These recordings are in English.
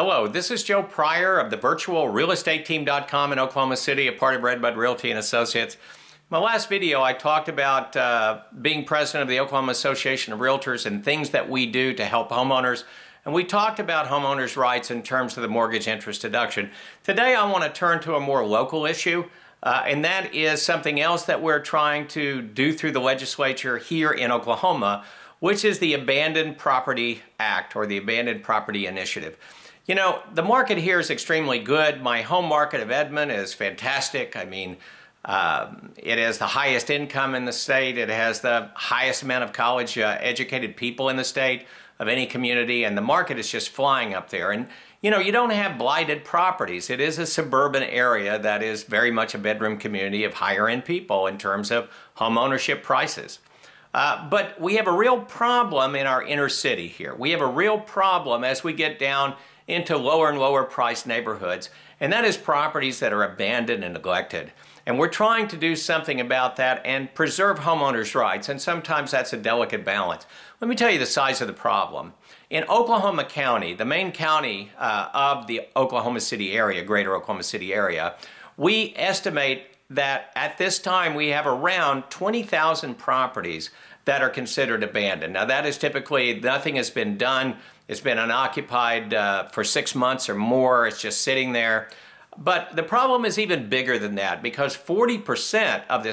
Hello, this is Joe Pryor of the virtualrealestateteam.com in Oklahoma City, a part of Redbud Realty and Associates. My last video, I talked about being president of the Oklahoma Association of Realtors and things that we do to help homeowners. And we talked about homeowners' rights in terms of the mortgage interest deduction. Today, I want to turn to a more local issue, and that is something else that we're trying to do through the legislature here in Oklahoma, which is the Abandoned Property Act, or the Abandoned Property Initiative. You know, the market here is extremely good. My home market of Edmond is fantastic. I mean, it has the highest income in the state. It has the highest amount of college educated people in the state of any community, and the market is just flying up there. And you know, you don't have blighted properties. It is a suburban area that is very much a bedroom community of higher end people in terms of home ownership prices. But we have a real problem in our inner city here. We have a real problem as we get down into lower and lower priced neighborhoods, and that is properties that are abandoned and neglected. And we're trying to do something about that and preserve homeowners' rights, and sometimes that's a delicate balance. Let me tell you the size of the problem. In Oklahoma County, the main county of the Oklahoma City area, greater Oklahoma City area, we estimate that at this time we have around 20,000 properties that are considered abandoned. Now that is typically, nothing has been done. It's been unoccupied for 6 months or more. It's just sitting there. But the problem is even bigger than that, because 40% of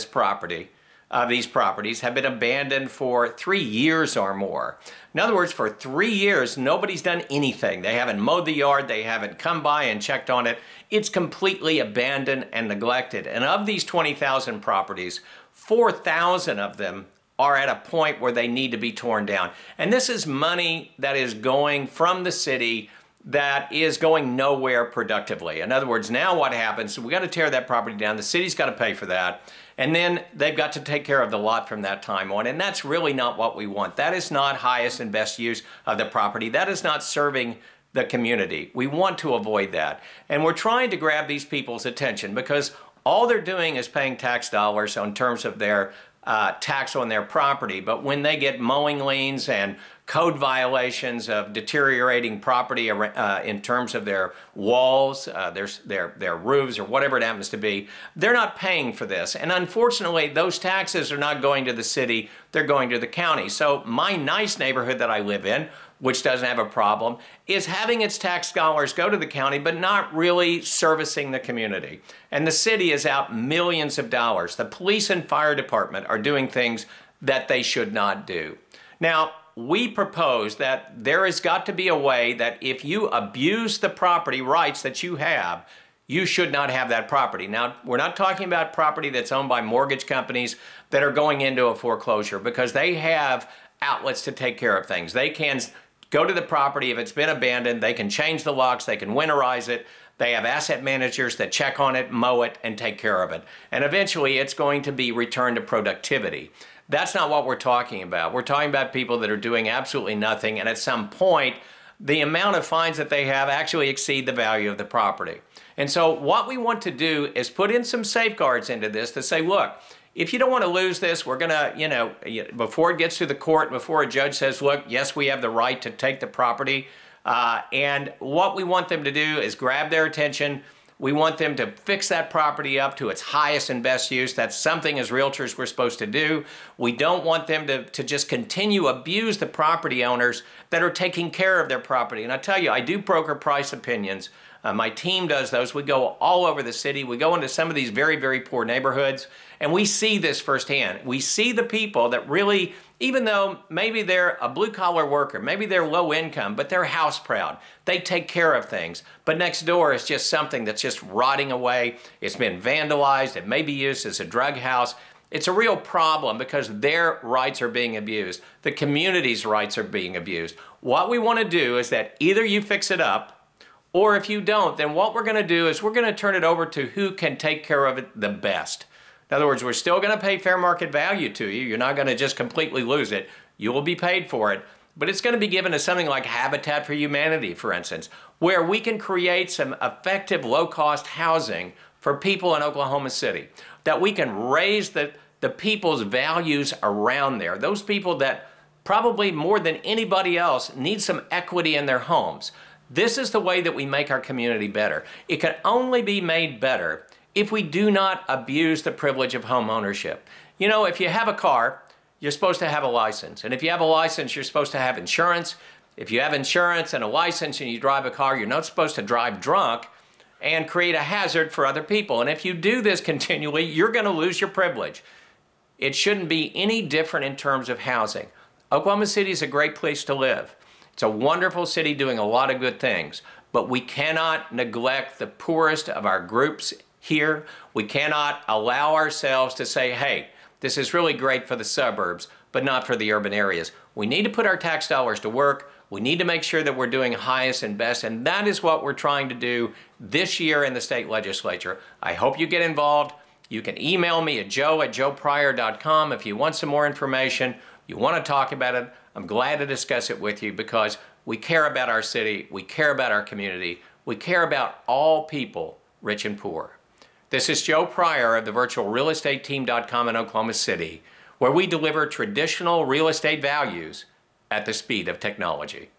these properties have been abandoned for 3 years or more. In other words, for 3 years, nobody's done anything. They haven't mowed the yard. They haven't come by and checked on it. It's completely abandoned and neglected. And of these 20,000 properties, 4,000 of them are at a point where they need to be torn down. And this is money that is going from the city that is going nowhere productively. In other words, now what happens, we got to tear that property down. The city's got to pay for that. And then they've got to take care of the lot from that time on. And that's really not what we want. That is not highest and best use of the property. That is not serving the community. We want to avoid that. And we're trying to grab these people's attention, because all they're doing is paying tax dollars in terms of their tax on their property. But when they get mowing liens and code violations of deteriorating property in terms of their walls, their roofs, or whatever it happens to be, they're not paying for this. And unfortunately, those taxes are not going to the city, they're going to the county. So my nice neighborhood that I live in, which doesn't have a problem, is having its tax dollars go to the county, but not really servicing the community. And the city is out millions of dollars. The police and fire department are doing things that they should not do. Now, we propose that there has got to be a way that if you abuse the property rights that you have, you should not have that property. Now, we're not talking about property that's owned by mortgage companies that are going into a foreclosure, because they have outlets to take care of things. They can go to the property if it's been abandoned, they can change the locks, they can winterize it, they have asset managers that check on it, mow it, and take care of it. And eventually it's going to be returned to productivity. That's not what we're talking about. We're talking about people that are doing absolutely nothing, and at some point, the amount of fines that they have actually exceed the value of the property. And so what we want to do is put in some safeguards into this to say, look, if you don't want to lose this, we're going to, before it gets to the court, before a judge says, look, yes, we have the right to take the property, and what we want them to do is grab their attention. We want them to fix that property up to its highest and best use. That's something as realtors we're supposed to do. We don't want them to just continue abuse the property owners that are taking care of their property. And I tell you, I do broker price opinions. My team does those. We go all over the city. We go into some of these very, very poor neighborhoods, and we see this firsthand. We see the people that really, even though maybe they're a blue-collar worker, maybe they're low income, but they're house proud. They take care of things. But next door is just something that's just rotting away. It's been vandalized. It may be used as a drug house. It's a real problem because their rights are being abused. The community's rights are being abused. What we want to do is that either you fix it up, or if you don't, then what we're going to do is we're going to turn it over to who can take care of it the best. In other words, we're still going to pay fair market value to you. You're not going to just completely lose it. You will be paid for it. But it's going to be given to something like Habitat for Humanity, for instance, where we can create some effective low-cost housing for people in Oklahoma City, that we can raise the people's values around there. Those people that probably more than anybody else need some equity in their homes. This is the way that we make our community better. It can only be made better if we do not abuse the privilege of home ownership. You know, if you have a car, you're supposed to have a license. And if you have a license, you're supposed to have insurance. If you have insurance and a license and you drive a car, you're not supposed to drive drunk and create a hazard for other people. And if you do this continually, you're going to lose your privilege. It shouldn't be any different in terms of housing. Oklahoma City is a great place to live. It's a wonderful city doing a lot of good things, but we cannot neglect the poorest of our groups here. We cannot allow ourselves to say, hey, this is really great for the suburbs, but not for the urban areas. We need to put our tax dollars to work. We need to make sure that we're doing highest and best, and that is what we're trying to do this year in the state legislature. I hope you get involved. You can email me at joe@joepryor.com if you want some more information, you want to talk about it. I'm glad to discuss it with you because we care about our city, we care about our community, we care about all people, rich and poor. This is Joe Pryor of the virtualrealestateteam.com in Oklahoma City, where we deliver traditional real estate values at the speed of technology.